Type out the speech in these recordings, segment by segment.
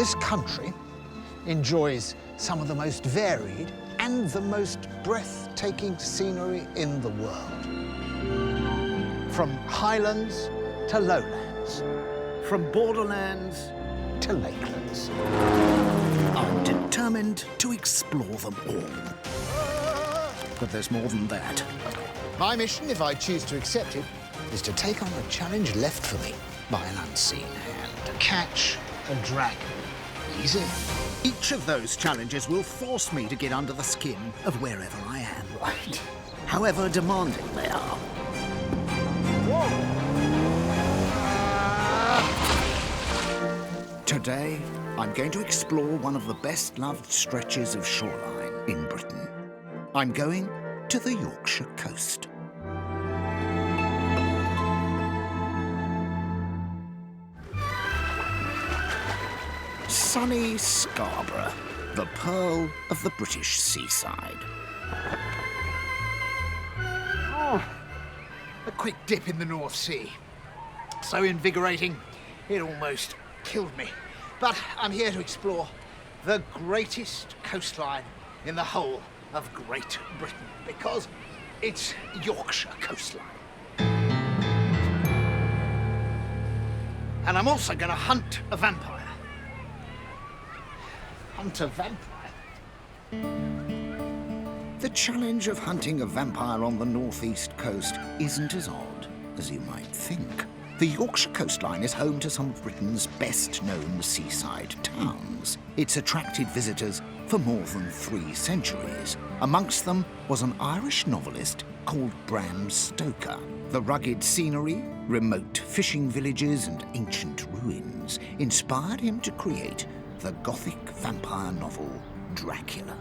This country enjoys some of the most varied and the most breathtaking scenery in the world. From highlands to lowlands, from borderlands to lakelands. I'm determined to explore them all. But there's more than that. My mission, if I choose to accept it, is to take on the challenge left for me by an unseen hand. Catch a dragon. Easy. Each of those challenges will force me to get under the skin of wherever I am. Right. However demanding they are. Whoa! Today, I'm going to explore one of the best-loved stretches of shoreline in Britain. I'm going to the Yorkshire coast. Sunny Scarborough, the pearl of the British seaside. Oh, a quick dip in the North Sea. So invigorating, it almost killed me. But I'm here to explore the greatest coastline in the whole of Great Britain, because it's Yorkshire coastline. And I'm also going to hunt a vampire. Hunt a vampire? The challenge of hunting a vampire on the northeast coast isn't as odd as you might think. The Yorkshire coastline is home to some of Britain's best-known seaside towns. It's attracted visitors for more than 3 centuries. Amongst them was an Irish novelist called Bram Stoker. The rugged scenery, remote fishing villages and ancient ruins inspired him to create the Gothic vampire novel Dracula.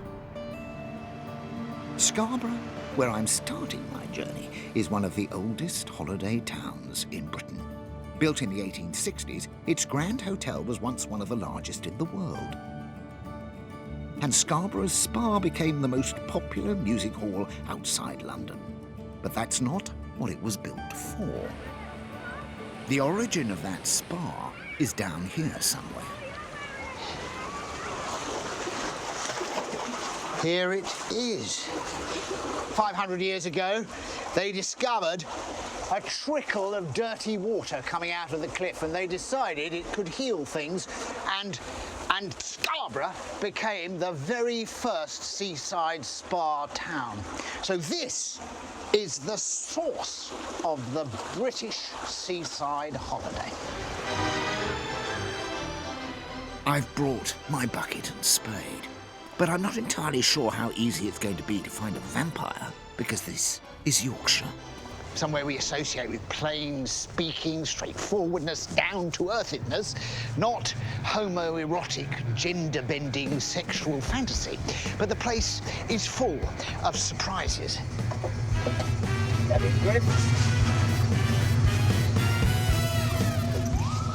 Scarborough, where I'm starting my journey, is one of the oldest holiday towns in Britain. Built in the 1860s, its Grand Hotel was once one of the largest in the world. And Scarborough's Spa became the most popular music hall outside London. But that's not what it was built for. The origin of that spa is down here somewhere. Here it is. 500 years ago, they discovered a trickle of dirty water coming out of the cliff, and they decided it could heal things, and Scarborough became the very first seaside spa town. So this is the source of the British seaside holiday. I've brought my bucket and spade. But I'm not entirely sure how easy it's going to be to find a vampire, because this is Yorkshire. Somewhere we associate with plain speaking, straightforwardness, down-to-earthiness, not homoerotic, gender-bending sexual fantasy. But the place is full of surprises.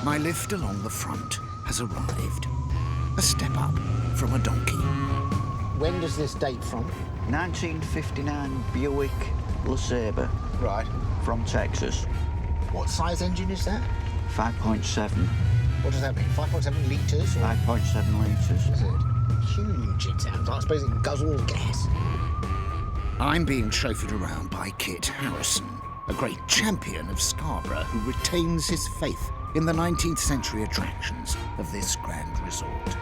My lift along the front has arrived. A step up from a donkey. When does this date from? 1959 Buick LeSabre. Right. From Texas. What size engine is that? 5.7. What does that mean? 5.7 litres? Or... 5.7 litres. Is it? Huge, it sounds. I suppose it guzzles gas. I'm being chauffeured around by Kit Harrison, a great champion of Scarborough who retains his faith in the 19th century attractions of this grand resort.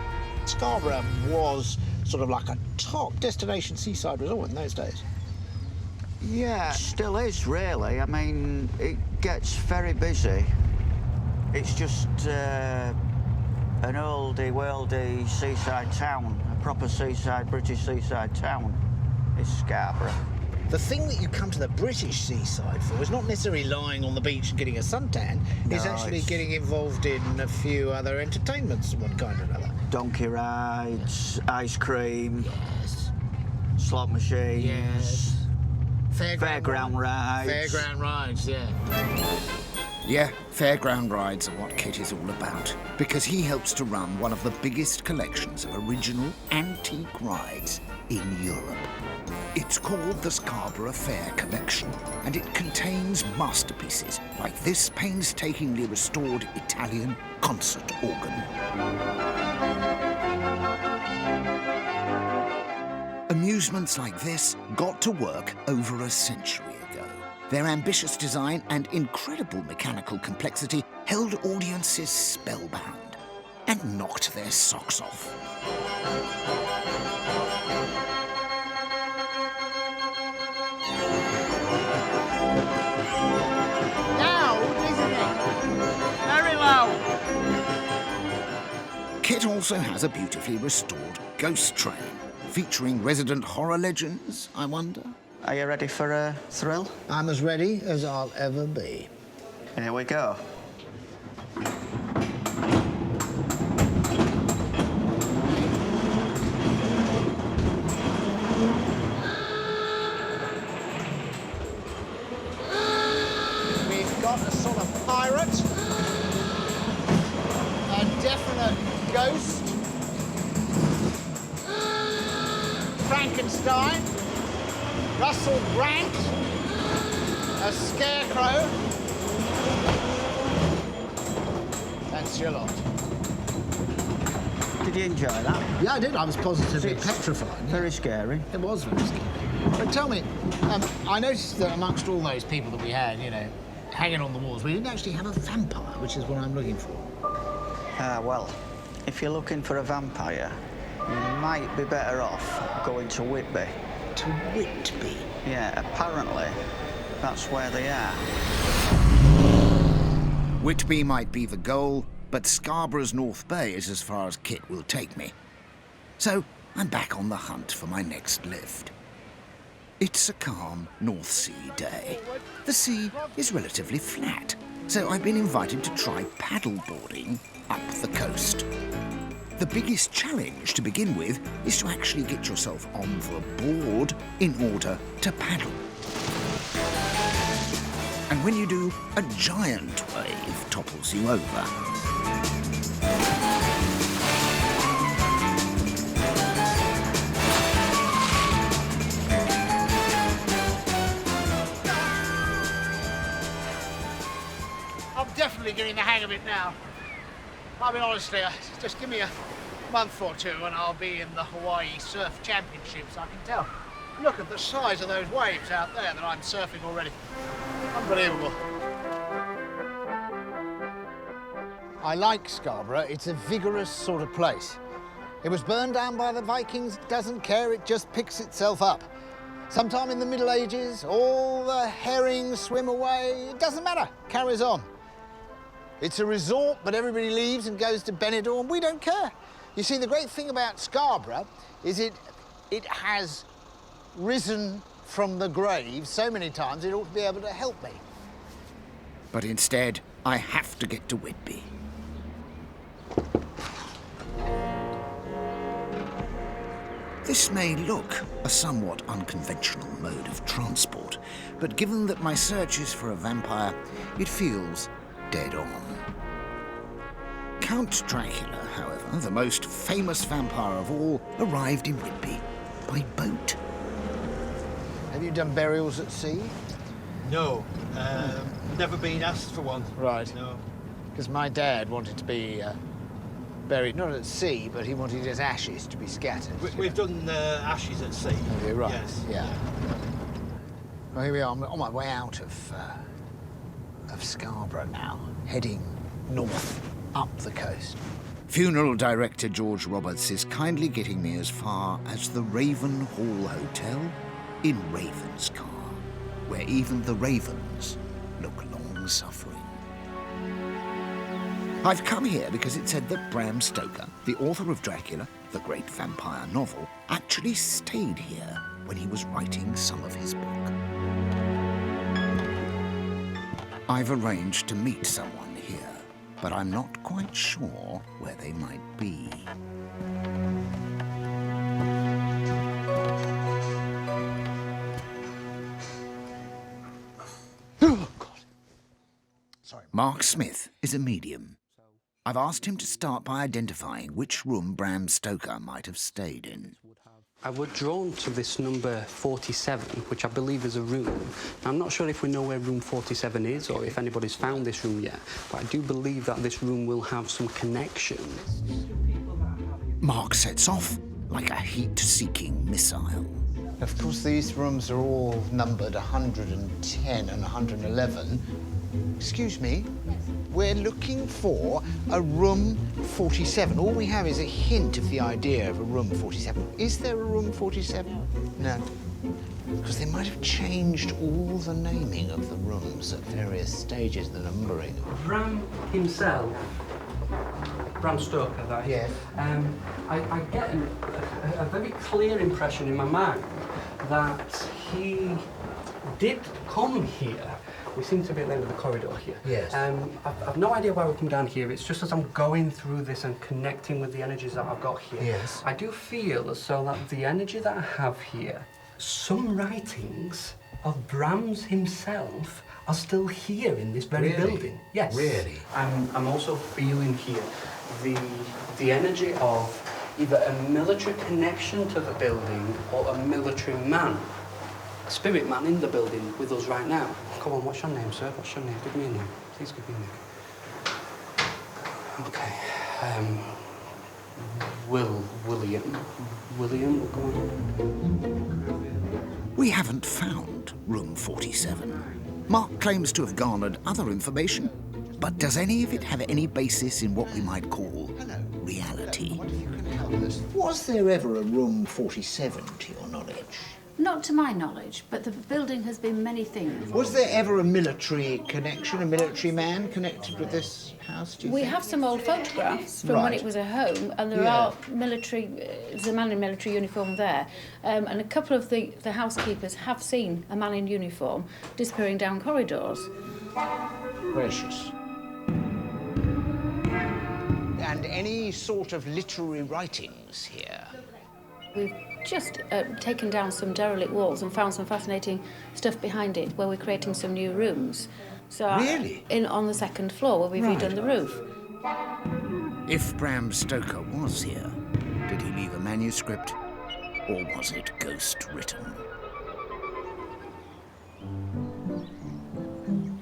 Scarborough was sort of like a top destination seaside resort in those days. Yeah, it still is, really. I mean, it gets very busy. It's just an oldie-worldy seaside town, a proper seaside, British seaside town is Scarborough. The thing that you come to the British seaside for is not necessarily lying on the beach and getting a suntan. No, it's actually getting involved in a few other entertainments of one kind or another. Donkey rides, ice cream, yes. Slot machines, yes. Fairground rides. Fairground rides, yeah. Yeah, fairground rides are what Kit is all about, because he helps to run one of the biggest collections of original antique rides in Europe. It's called the Scarborough Fair Collection, and it contains masterpieces like this painstakingly restored Italian concert organ. Amusements like this got to work over a century ago. Their ambitious design and incredible mechanical complexity held audiences spellbound and knocked their socks off. Kit also has a beautifully restored ghost train, featuring resident horror legends, I wonder. Are you ready for a thrill? I'm as ready as I'll ever be. Here we go. We've got a sort of pirate, a definite ghost, Frankenstein, Russell Brand, a scarecrow. That's your lot. Did you enjoy that? Yeah, I did. I was positively petrified. Very scary. It was very scary. But tell me, I noticed that amongst all those people that we had, you know, hanging on the walls, we didn't actually have a vampire, which is what I'm looking for. Well, if you're looking for a vampire, you might be better off going to Whitby. To Whitby? Yeah, apparently that's where they are. Whitby might be the goal, but Scarborough's North Bay is as far as Kit will take me. So I'm back on the hunt for my next lift. It's a calm North Sea day. The sea is relatively flat, so I've been invited to try paddleboarding up the coast. The biggest challenge to begin with is to actually get yourself on the board in order to paddle. And when you do, a giant wave topples you over. I'm definitely getting the hang of it now. I mean, honestly, just give me a month or two and I'll be in the Hawaii Surf Championships, I can tell. Look at the size of those waves out there that I'm surfing already. Unbelievable. I like Scarborough. It's a vigorous sort of place. It was burned down by the Vikings, doesn't care, it just picks itself up. Sometime in the Middle Ages, all the herrings swim away, it doesn't matter, carries on. It's a resort, but everybody leaves and goes to Benidorm. We don't care. You see, the great thing about Scarborough is it has risen from the grave so many times it ought to be able to help me. But instead, I have to get to Whitby. This may look a somewhat unconventional mode of transport, but given that my search is for a vampire, it feels dead on. Count Dracula, however, the most famous vampire of all, arrived in Whitby by boat. Have you done burials at sea? No, never been asked for one. Right. No. Because my dad wanted to be buried, not at sea, but he wanted his ashes to be scattered. We've done ashes at sea. Have you? Right. Yes. Yeah. Well, here we are. I'm on my way out of Scarborough now, heading north, up the coast. Funeral director George Roberts is kindly getting me as far as the Raven Hall Hotel in Ravenscar, where even the ravens look long-suffering. I've come here because it said that Bram Stoker, the author of Dracula, the great vampire novel, actually stayed here when he was writing some of his book. I've arranged to meet someone here, but I'm not quite sure where they might be. Oh, God. Sorry. Mark Smith is a medium. I've asked him to start by identifying which room Bram Stoker might have stayed in. I was drawn to this number 47, which I believe is a room. Now, I'm not sure if we know where room 47 is or if anybody's found this room yet, but I do believe that this room will have some connection. Mark sets off like a heat-seeking missile. Of course, these rooms are all numbered 110 and 111. Excuse me? We're looking for a room 47. All we have is a hint of the idea of a room 47. Is there a room 47? No. Because they might have changed all the naming of the rooms at various stages, the numbering. Bram himself, Bram Stoker, that is. Yes. I get a very clear impression in my mind that he did come here. We seem to be at the end of the corridor here. Yes. I've no idea why we come down here. It's just as I'm going through this and connecting with the energies that I've got here. Yes. I do feel as though that the energy that I have here, some writings of Bram's himself are still here in this very building. Yes. Really? I'm also feeling here the energy of either a military connection to the building or a military man, a spirit man in the building with us right now. Come on, what's your name, sir? What's your name? Give me a name. Please give me a name. Okay. William, go on. We haven't found room 47. Mark claims to have garnered other information, but does any of it have any basis in what we might call reality? What if you can help us? Was there ever a room 47, to your knowledge? Not to my knowledge, but the building has been many things. Was there ever a military connection, a military man connected with this house, do you We think? have some old photographs from when Right. it was a home, and there are military, there's a man in military uniform there, and a couple of the housekeepers have seen a man in uniform disappearing down corridors. Gracious. And any sort of literary writings here? We've just taken down some derelict walls and found some fascinating stuff behind it where we're creating some new rooms. So Really? on the second floor where we've redone the roof. If Bram Stoker was here, did he leave a manuscript, or was it ghost-written?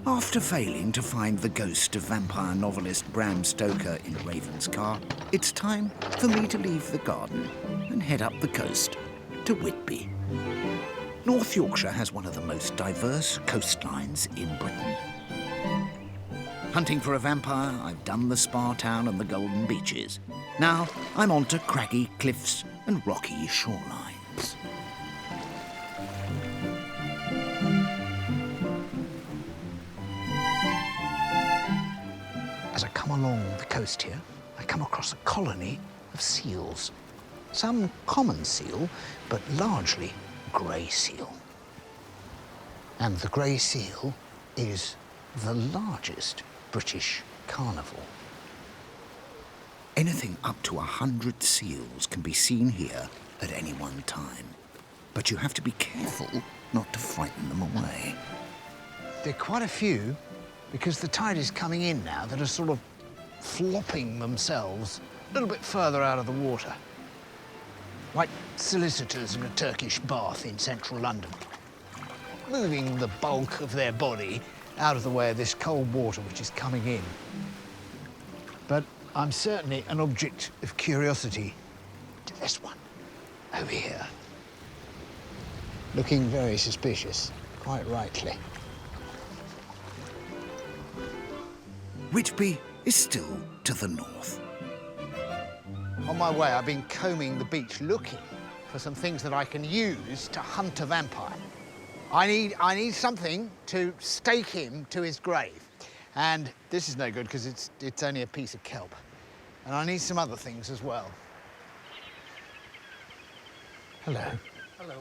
After failing to find the ghost of vampire novelist Bram Stoker in Raven's car, it's time for me to leave the garden and head up the coast to Whitby. North Yorkshire has one of the most diverse coastlines in Britain. Hunting for a vampire, I've done the spa town and the golden beaches. Now I'm on to craggy cliffs and rocky shorelines. As I come along the coast here, I come across a colony of seals. Some common seal, but largely grey seal. And the grey seal is the largest British carnivore. Anything up to 100 seals can be seen here at any one time. But you have to be careful not to frighten them away. There are quite a few, because the tide is coming in now, that are sort of flopping themselves a little bit further out of the water. Like solicitors in a Turkish bath in central London, moving the bulk of their body out of the way of this cold water which is coming in. But I'm certainly an object of curiosity to this one over here. Looking very suspicious, quite rightly. Whitby is still to the north. On my way, I've been combing the beach looking for some things that I can use to hunt a vampire. I need something to stake him to his grave. And this is no good because it's only a piece of kelp. And I need some other things as well. Hello. Hello.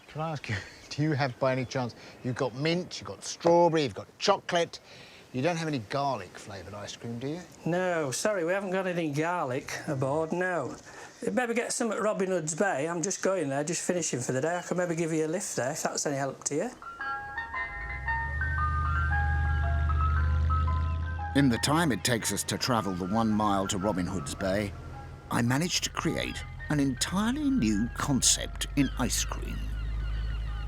Can I ask you, do you have by any chance, you've got mint, you've got strawberry, you've got chocolate. You don't have any garlic-flavoured ice cream, do you? No, sorry, we haven't got any garlic aboard, no. Maybe get some at Robin Hood's Bay. I'm just going there, just finishing for the day. I could maybe give you a lift there, if that's any help to you. In the time it takes us to travel the 1 mile to Robin Hood's Bay, I managed to create an entirely new concept in ice cream.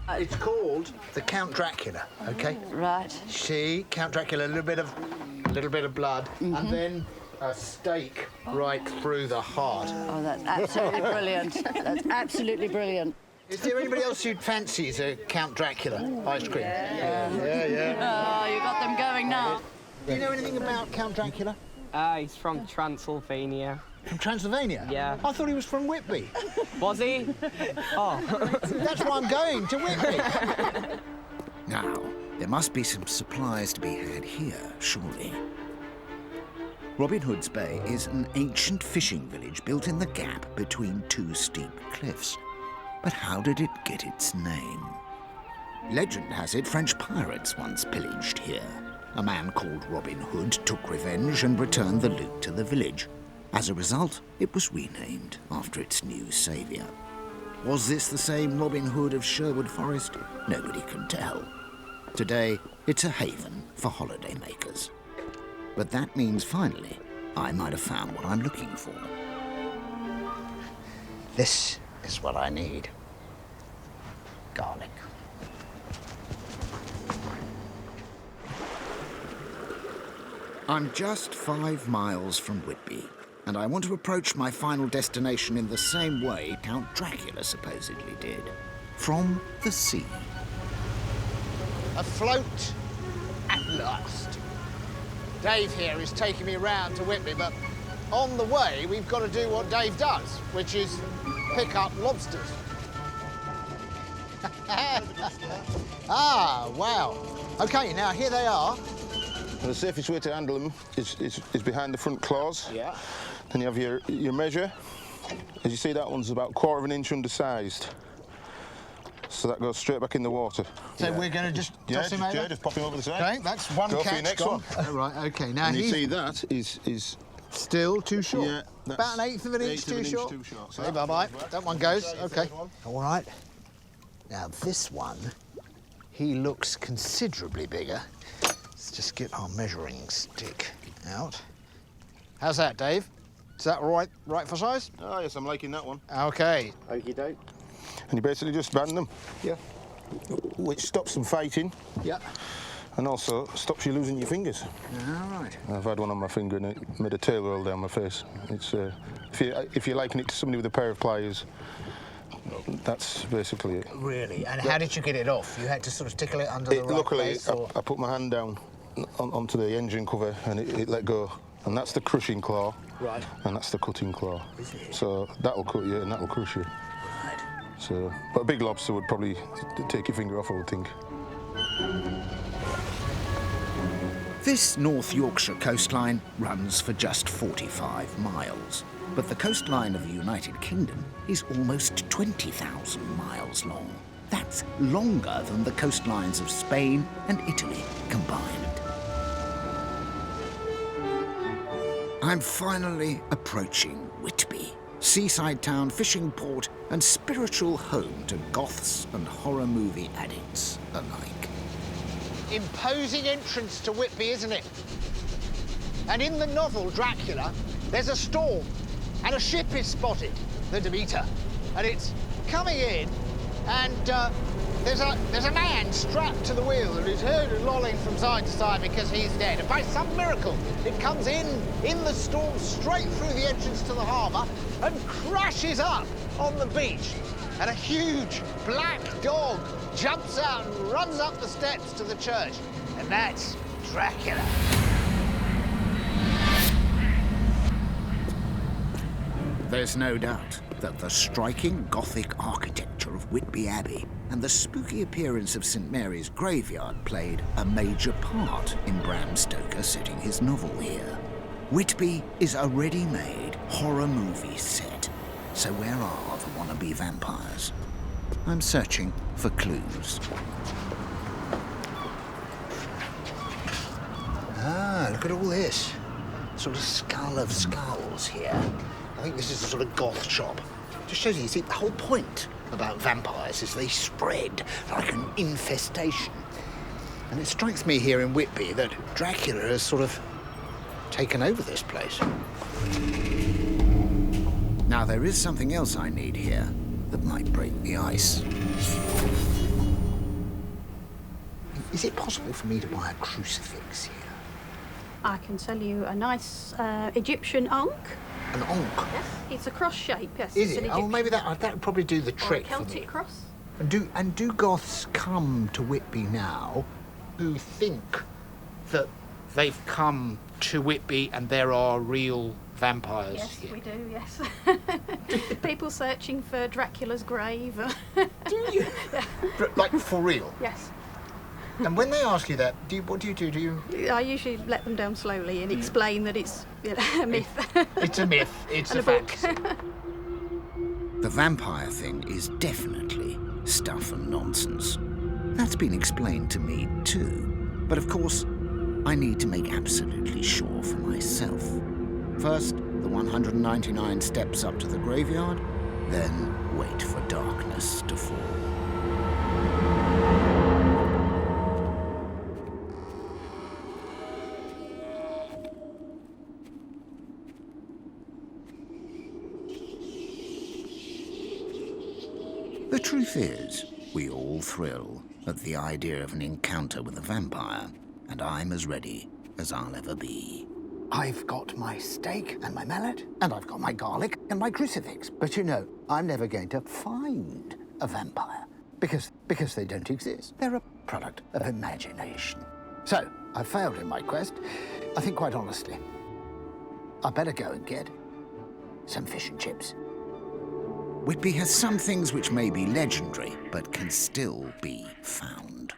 It's called the Count Dracula, OK? Right. See, Count Dracula, a little bit of blood, and then a stake right through the heart. Oh, that's absolutely brilliant. That's absolutely brilliant. Is there anybody else who'd fancy a Count Dracula ice cream? Yeah. Oh, you got them going now. Do you know anything about Count Dracula? He's from Transylvania. From Transylvania? Yeah. I thought he was from Whitby. Was he? Oh. That's why I'm going to Whitby. Now, there must be some supplies to be had here, surely. Robin Hood's Bay is an ancient fishing village built in the gap between two steep cliffs. But how did it get its name? Legend has it French pirates once pillaged here. A man called Robin Hood took revenge and returned the loot to the village. As a result, it was renamed after its new saviour. Was this the same Robin Hood of Sherwood Forest? Nobody can tell. Today, it's a haven for holidaymakers. But that means finally, I might have found what I'm looking for. This is what I need. Garlic. I'm just 5 miles from Whitby, and I want to approach my final destination in the same way Count Dracula supposedly did. From the sea. Afloat at last. Dave here is taking me around to Whitby, but on the way we've got to do what Dave does, which is pick up lobsters. Ah, wow. OK, now here they are. The safest way to handle them is behind the front claws. Yeah. Then you have your measure. As you see, that one's about 1/4 of an inch undersized. So that goes straight back in the water. So we're going to just toss him over? Yeah, just pop him over the side. OK, that's one Go catch for your next gone. one. Oh, right, OK. Now And you he's see that is still too short. Yeah, that's about 1/8 of an inch too short. So Hey, bye-bye. That one goes. OK. All right. Now, this one, he looks considerably bigger. Let's just get our measuring stick out. How's that, Dave? Is that right for size? Oh, yes, I'm liking that one. OK. Okie doke. And you basically just band them. Yeah. Which stops them fighting. Yeah. And also stops you losing your fingers. All right. I've had one on my finger and it made a tail roll down my face. It's if you're liking it to somebody with a pair of pliers, that's basically it. Really? And how did you get it off? You had to sort of tickle it under the right Luckily, place? Or? I put my hand down onto the engine cover and it let go. And that's the crushing claw. Right. And that's the cutting claw. Is it? So that'll cut you and that'll crush you. Right. So, but a big lobster would probably take your finger off, I would think. This North Yorkshire coastline runs for just 45 miles, but the coastline of the United Kingdom is almost 20,000 miles long. That's longer than the coastlines of Spain and Italy combined. I'm finally approaching Whitby, seaside town, fishing port, and spiritual home to goths and horror movie addicts alike. Imposing entrance to Whitby, isn't it? And in the novel Dracula, there's a storm, and a ship is spotted, the Demeter, and it's coming in, and there's a man strapped to the wheel, and he's heard lolling from side to side because he's dead. And by some miracle, it comes in the storm straight through the entrance to the harbour and crashes up on the beach. And a huge black dog jumps out and runs up the steps to the church. And that's Dracula. There's no doubt that the striking Gothic architecture of Whitby Abbey and the spooky appearance of St Mary's graveyard played a major part in Bram Stoker setting his novel here. Whitby is a ready-made horror movie set. So where are the wannabe vampires? I'm searching for clues. Ah, look at all this. Sort of skull of skulls here. I think this is a sort of goth shop. Just shows you see, the whole point about vampires is they spread like an infestation. And it strikes me here in Whitby that Dracula has sort of taken over this place. Now, there is something else I need here that might break the ice. Is it possible for me to buy a crucifix here? I can sell you a nice Egyptian ankh. An ankh? Yes, it's a cross shape, yes. Is it's it? an Oh, Egyptian- maybe that would probably do the or a trick for Celtic me. cross. And do Goths come to Whitby now who think that they've come to Whitby and there are real vampires Yes, here? we do, yes. People searching for Dracula's grave. Do you? Like, for real? Yes. And when they ask you that, what do you do? Do you... I usually let them down slowly and explain that it's a myth. It's a myth. It's And a a book. fantasy. The vampire thing is definitely stuff and nonsense. That's been explained to me too. But of course, I need to make absolutely sure for myself. First, the 199 steps up to the graveyard, then wait for darkness to fall. The truth is, we all thrill at the idea of an encounter with a vampire, and I'm as ready as I'll ever be. I've got my steak and my mallet, and I've got my garlic and my crucifix. But you know, I'm never going to find a vampire because they don't exist. They're a product of imagination. So, I failed in my quest. I think quite honestly, I better go and get some fish and chips. Whitby has some things which may be legendary, but can still be found.